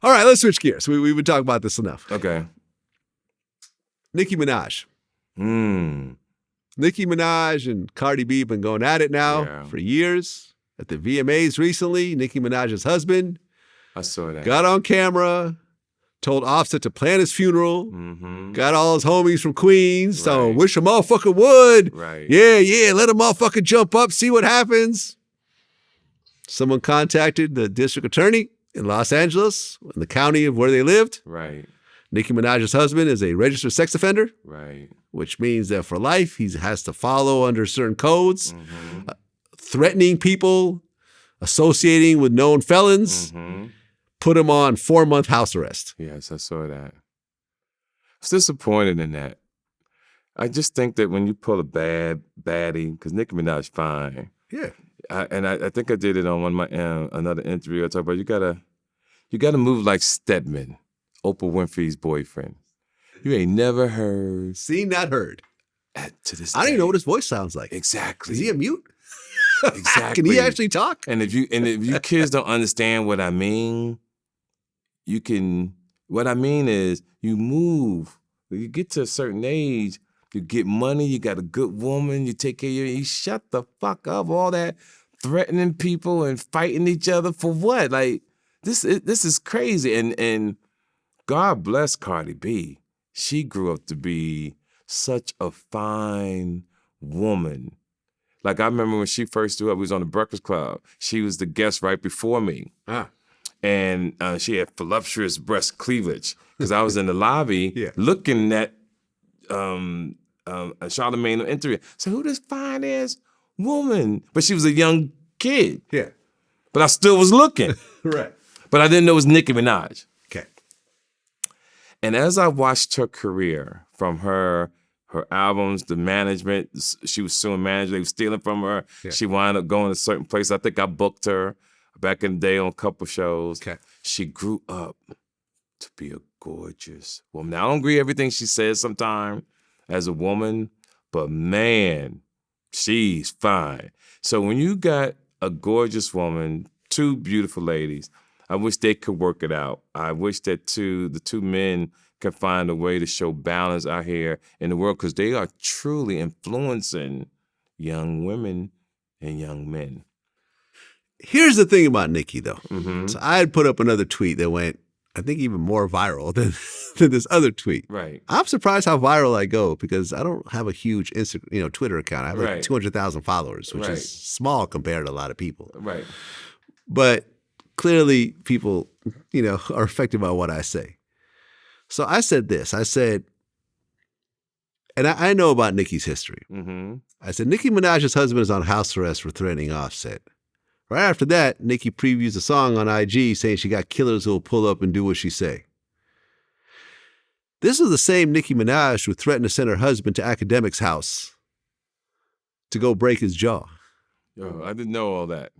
All right, let's switch gears. We've been talking about this enough. Okay. Nicki Minaj. Nicki Minaj and Cardi B been going at it now for years. At the VMAs recently, Nicki Minaj's husband I saw that. got on camera, told Offset to plan his funeral, got all his homies from Queens, so wish a motherfucker would. Right. Yeah, let a motherfucker jump up, see what happens. Someone contacted the district attorney in Los Angeles, in the county of where they lived. Right. Nicki Minaj's husband is a registered sex offender. Right. Which means that for life, he has to follow under certain codes, threatening people, associating with known felons, put him on 4-month house arrest. Yes, I saw that. I was disappointed in that. I just think that when you pull a baddie, because Nicki Minaj fine. Yeah. I think I did it on one of my another interview. I talked about you gotta move like Stedman, Oprah Winfrey's boyfriend. You ain't never heard. Seen, not heard. To this I don't day. even know what his voice sounds like. Exactly. Is he a mute? Exactly. Can he actually talk? And if you kids don't understand what I mean, what I mean is you move. When you get to a certain age, you get money, you got a good woman, you take care of you shut the fuck up, all that threatening people and fighting each other for what? Like, this is crazy. And God bless Cardi B. She grew up to be such a fine woman. Like, I remember when she first threw up, we was on the Breakfast Club. She was the guest right before me. And she had voluptuous breast cleavage. Because I was in the lobby looking at Charlamagne interview. So who this fine-ass woman? But she was a young kid. Yeah. But I still was looking. Right. But I didn't know it was Nicki Minaj. Okay. And as I watched her career, from her albums, the management, she was suing managers, they were stealing from her. Yeah. She wound up going to a certain place. I think I booked her back in the day on a couple shows. Okay. She grew up to be a gorgeous woman. Now, I don't agree with everything she says sometimes as a woman, but man, she's fine. So when you got a gorgeous woman, two beautiful ladies, I wish they could work it out. I wish that the two men could find a way to show balance out here in the world, because they are truly influencing young women and young men. Here's the thing about Nicki, though. So I had put up another tweet that went, I think, even more viral than this other tweet. Right. I'm surprised how viral I go, because I don't have a huge Twitter account. I have like 200,000 followers, which is small compared to a lot of people. Right. But clearly people, are affected by what I say. So I said this. I said, and I know about Nicki's history. I said, Nicki Minaj's husband is on house arrest for threatening Offset. Right after that, Nicki previews a song on IG saying she got killers who will pull up and do what she say. This is the same Nicki Minaj who threatened to send her husband to Akademiks' house to go break his jaw. Yo, I didn't know all that.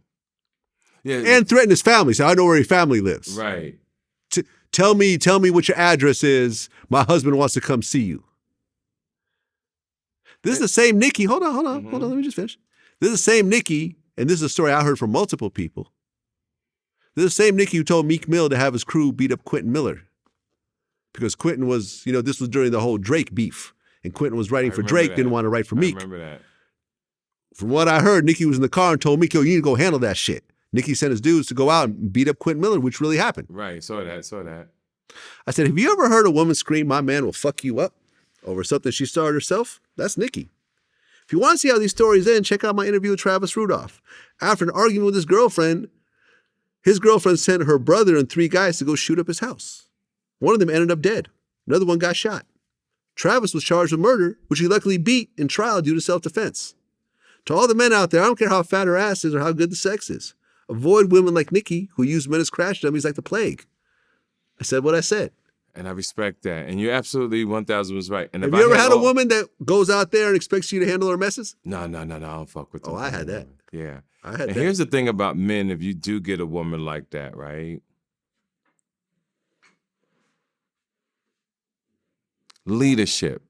Yeah. And threatened his family. So I know where his family lives. Right. Tell me what your address is. My husband wants to come see you. This is the same Nicki. Hold on. Let me just finish. This is the same Nicki, and this is a story I heard from multiple people. This is the same Nicki who told Meek Mill to have his crew beat up Quentin Miller. Because Quentin was, this was during the whole Drake beef. And Quentin was writing for Drake, didn't want to write for Meek. I remember that. From what I heard, Nicki was in the car and told Meek, yo, you need to go handle that shit. Nicki sent his dudes to go out and beat up Quentin Miller, which really happened. Right, saw that. I said, have you ever heard a woman scream, my man will fuck you up over something she started herself? That's Nicki. If you want to see how these stories end, check out my interview with Travis Rudolph. After an argument with his girlfriend sent her brother and 3 guys to go shoot up his house. One of them ended up dead. Another one got shot. Travis was charged with murder, which he luckily beat in trial due to self-defense. To all the men out there, I don't care how fat her ass is or how good the sex is. Avoid women like Nicki who use men as crash dummies like the plague. I said what I said. And I respect that. And you're absolutely 1,000% was right. And have you ever had a woman that goes out there and expects you to handle her messes? No, I don't fuck with them. Oh, I had that. Yeah. I had and that. Here's the thing about men, if you do get a woman like that, right? Leadership.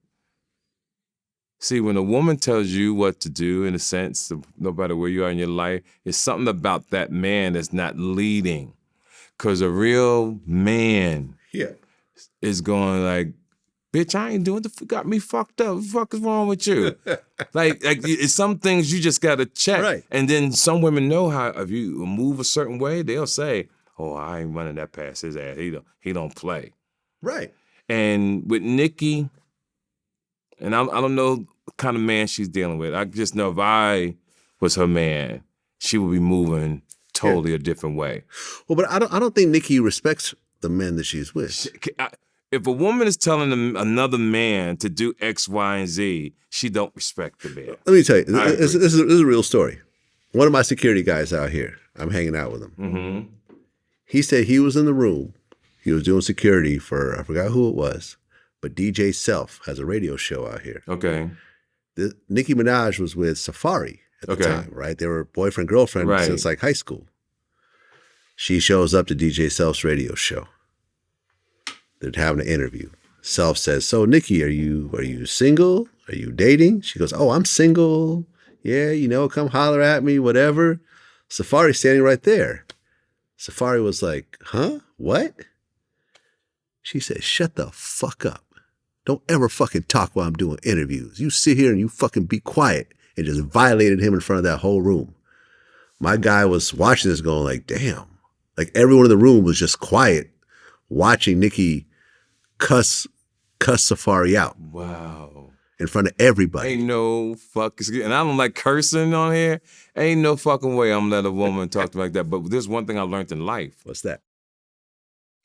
See, when a woman tells you what to do, in a sense, no matter where you are in your life, it's something about that man that's not leading. Because a real man Yeah. is going like, bitch, I ain't doing the got me fucked up. What the fuck is wrong with you? like it's some things you just gotta check. Right. And then some women know how if you move a certain way, they'll say, oh, I ain't running that past his ass. He don't play. Right. And with Nicki, and I don't know what kind of man she's dealing with. I just know if I was her man, she would be moving totally a different way. Well, but I don't think Nicki respects the men that she's with. If a woman is telling another man to do X, Y, and Z, she don't respect the man. Let me tell you, this is a real story. One of my security guys out here, I'm hanging out with him. Mm-hmm. He said he was in the room. He was doing security for, I forgot who it was, but DJ Self has a radio show out here. Okay. Nicki Minaj was with Safaree at the time, right? They were boyfriend, girlfriend since like high school. She shows up to DJ Self's radio show. They're having an interview. Self says, so Nicki, are you single? Are you dating? She goes, oh, I'm single. Yeah, come holler at me, whatever. Safaree standing right there. Safaree was like, huh? What? She said, shut the fuck up. Don't ever fucking talk while I'm doing interviews. You sit here and you fucking be quiet, and just violated him in front of that whole room. My guy was watching this going like, damn. Like everyone in the room was just quiet watching Nicki cuss Safaree out. Wow. In front of everybody. Ain't no fucking, and I don't like cursing on here. Ain't no fucking way I'm let a woman talk to me like that. But there's one thing I learned in life. What's that?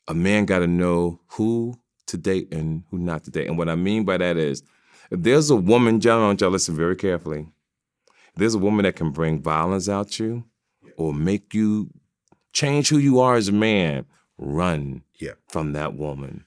A man got to know who to date and who not to date. And what I mean by that is, if there's a woman, gentlemen, I want y'all listen very carefully. If there's a woman that can bring violence out you or make you change who you are as a man, run from that woman.